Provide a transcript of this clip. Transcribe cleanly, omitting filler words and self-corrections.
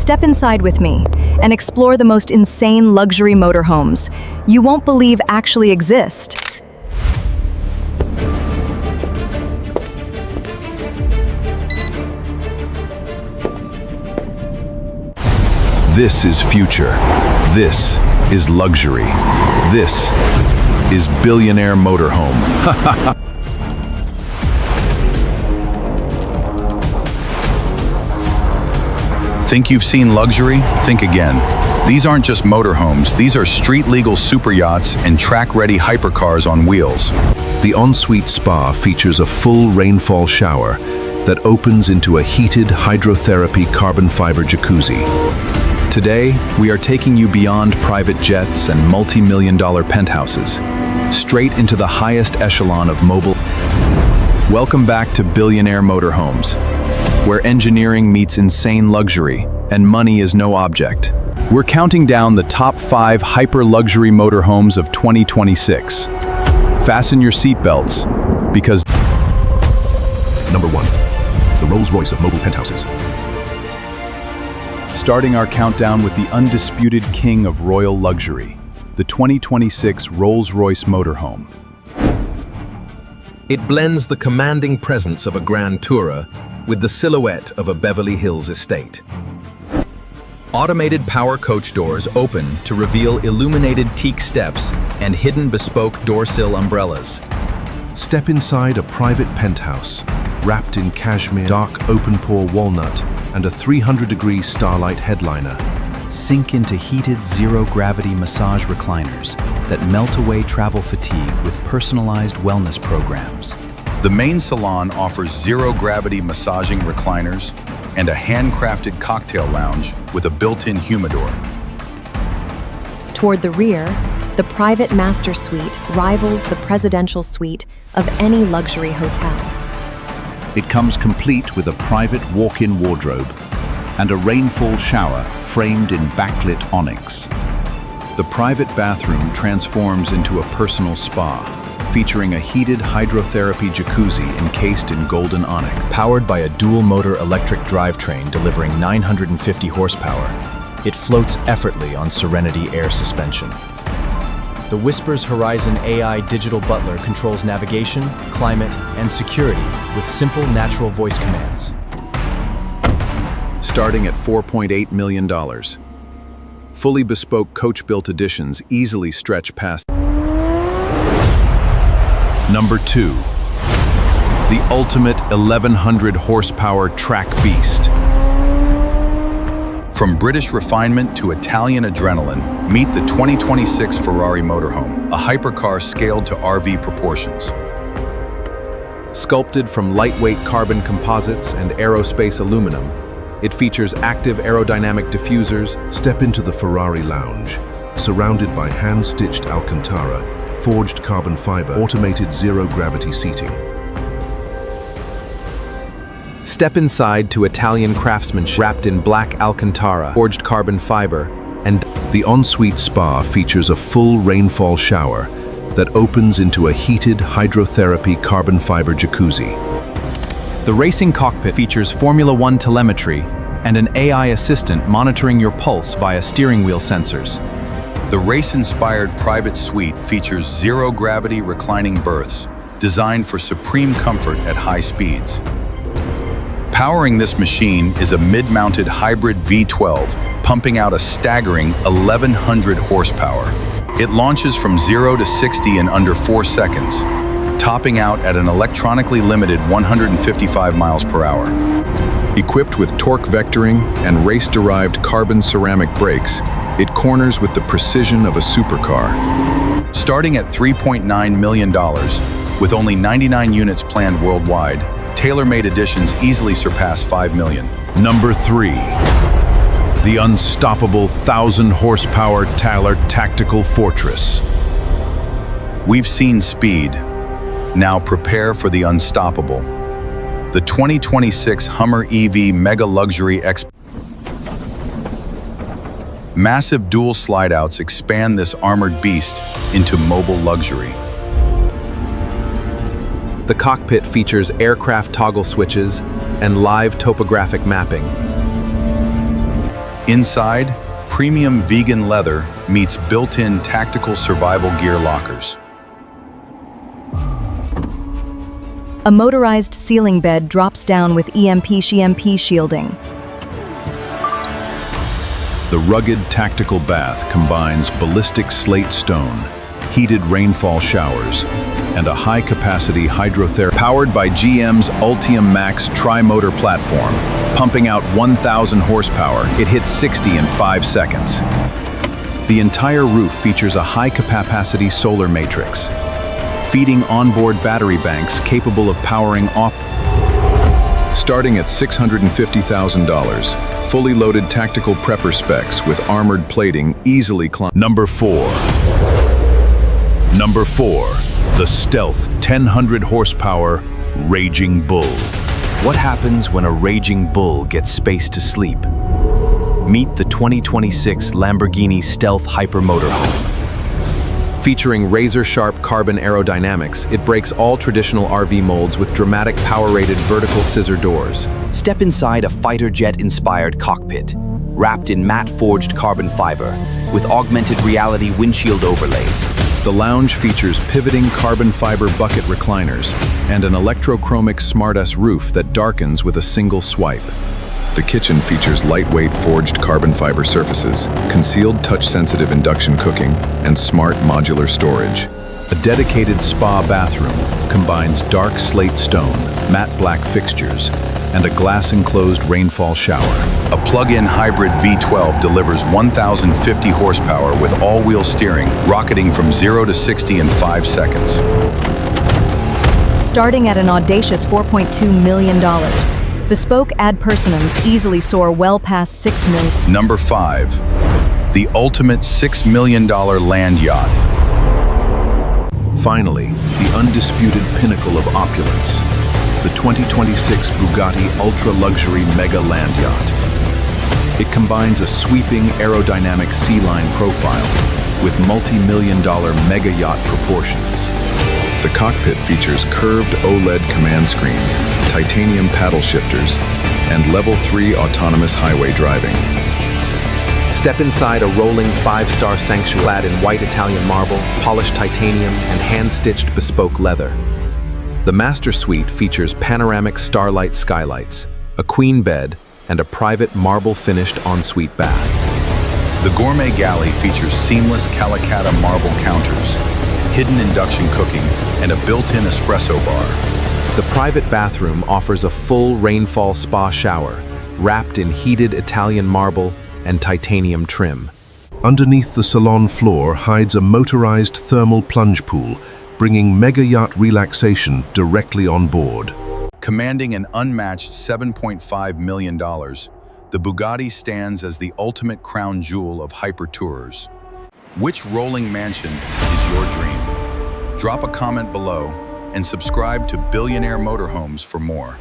Step inside with me and explore the most insane luxury motorhomes you won't believe actually exist. This is future. This is luxury. This is Billionaire Motorhome. Think you've seen luxury? Think again. These aren't just motorhomes, these are street-legal super yachts and track-ready hypercars on wheels. The ensuite spa features a full rainfall shower that opens into a heated hydrotherapy carbon fiber jacuzzi. Today, we are taking you beyond private jets and multi-million-dollar penthouses, straight into the highest echelon of mobile. Welcome back to Billionaire Motorhomes, where engineering meets insane luxury and money is no object. We're counting down the top 5 hyper-luxury motorhomes of 2026. Fasten your seatbelts, because Number 1. The Rolls-Royce of mobile penthouses. starting our countdown with the undisputed king of royal luxury, the 2026 Rolls-Royce Motorhome. It blends the commanding presence of a grand tourer with the silhouette of a Beverly Hills estate. Automated power coach doors open to reveal illuminated teak steps and hidden bespoke door-sill umbrellas. Step inside a private penthouse, wrapped in cashmere, dark open-pore walnut, and a 300-degree starlight headliner. Sink into heated zero-gravity massage recliners that melt away travel fatigue with personalized wellness programs. The main salon offers zero-gravity massaging recliners and a handcrafted cocktail lounge with a built-in humidor. Toward the rear, the private master suite rivals the presidential suite of any luxury hotel. It comes complete with a private walk-in wardrobe and a rainfall shower framed in backlit onyx. The private bathroom transforms into a personal spa, featuring a heated hydrotherapy jacuzzi encased in golden onyx. Powered by a dual-motor electric drivetrain delivering 950 horsepower, it floats effortlessly on Serenity air suspension. The Whispers Horizon AI digital butler controls navigation, climate, and security with simple natural voice commands. Starting at $4.8 million. Fully bespoke coach-built additions easily stretch past. Number 2. The ultimate 1100 horsepower track beast. From British refinement to Italian adrenaline, meet the 2026 Ferrari Motorhome, a hypercar scaled to RV proportions. Sculpted from lightweight carbon composites and aerospace aluminum, it features active aerodynamic diffusers. Step into the Ferrari lounge, surrounded by hand-stitched Alcantara, forged carbon fiber, automated zero-gravity seating. Step inside to Italian craftsmanship wrapped in black Alcantara, forged carbon fiber, and The ensuite spa features a full rainfall shower that opens into a heated hydrotherapy carbon fiber jacuzzi. The racing cockpit features Formula One telemetry and an AI assistant monitoring your pulse via steering wheel sensors. The race-inspired private suite features zero-gravity reclining berths designed for supreme comfort at high speeds. Powering this machine is a mid-mounted hybrid V12, pumping out a staggering 1,100 horsepower. It launches from 0 to 60 in under 4 seconds, topping out at an electronically limited 155 miles per hour. equipped with torque vectoring and race-derived carbon ceramic brakes, it corners with the precision of a supercar. Starting at $3.9 million, with only 99 units planned worldwide, tailor-made editions easily surpass 5 million. Number 3. The unstoppable 1,000-horsepower Taylor Tactical Fortress. We've seen speed. Now prepare for the unstoppable. The 2026 Hummer EV Mega Luxury X. Massive dual slide-outs expand this armored beast into mobile luxury. The cockpit features aircraft toggle switches and live topographic mapping. Inside, premium vegan leather meets built-in tactical survival gear lockers. A motorized ceiling bed drops down with EMP shielding. The rugged tactical bath combines ballistic slate stone, heated rainfall showers, and a high-capacity hydrotherapy powered by GM's Ultium Max tri-motor platform, pumping out 1,000 horsepower. It hits 60 in 5 seconds. The entire roof features a high-capacity solar matrix, feeding onboard battery banks capable of powering off. Starting at $650,000, fully loaded tactical prepper specs with armored plating easily climb. Number 4, the stealth 1,000 horsepower Raging Bull. What happens when a raging bull gets space to sleep? Meet the 2026 Lamborghini Stealth Hyper Motorhome. Featuring razor-sharp carbon aerodynamics, it breaks all traditional RV molds with dramatic power-rated vertical scissor doors. Step inside a fighter jet-inspired cockpit, wrapped in matte-forged carbon fiber, with augmented reality windshield overlays. The lounge features pivoting carbon fiber bucket recliners and an electrochromic SmartS roof that darkens with a single swipe. The kitchen features lightweight forged carbon fiber surfaces, concealed touch-sensitive induction cooking, and smart modular storage. A dedicated spa bathroom combines dark slate stone, matte black fixtures, and a glass-enclosed rainfall shower. A plug-in hybrid V12 delivers 1,050 horsepower with all-wheel steering, rocketing from 0 to 60 in 5 seconds. Starting at an audacious $4.2 million, bespoke ad personams easily soar well past $6 million. Number 5, the ultimate $6 million land yacht. Finally, the undisputed pinnacle of opulence, the 2026 Bugatti ultra-luxury mega land yacht. It combines a sweeping aerodynamic C-line profile with multi-million-dollar mega yacht proportions. The cockpit features curved OLED command screens, titanium paddle shifters, and Level 3 autonomous highway driving. Step inside a rolling 5-star sanctuary clad in white Italian marble, polished titanium, and hand-stitched bespoke leather. The master suite features panoramic starlight skylights, a queen bed, and a private marble-finished ensuite bath. The gourmet galley features seamless Calacatta marble counters, hidden induction cooking, and a built-in espresso bar. The private bathroom offers a full rainfall spa shower, wrapped in heated Italian marble and titanium trim. Underneath the salon floor hides a motorized thermal plunge pool, bringing mega yacht relaxation directly on board. Commanding an unmatched $7.5 million, the Bugatti stands as the ultimate crown jewel of hyper tourers. Which rolling mansion is your dream? Drop a comment below and subscribe to Billionaire Motorhomes for more.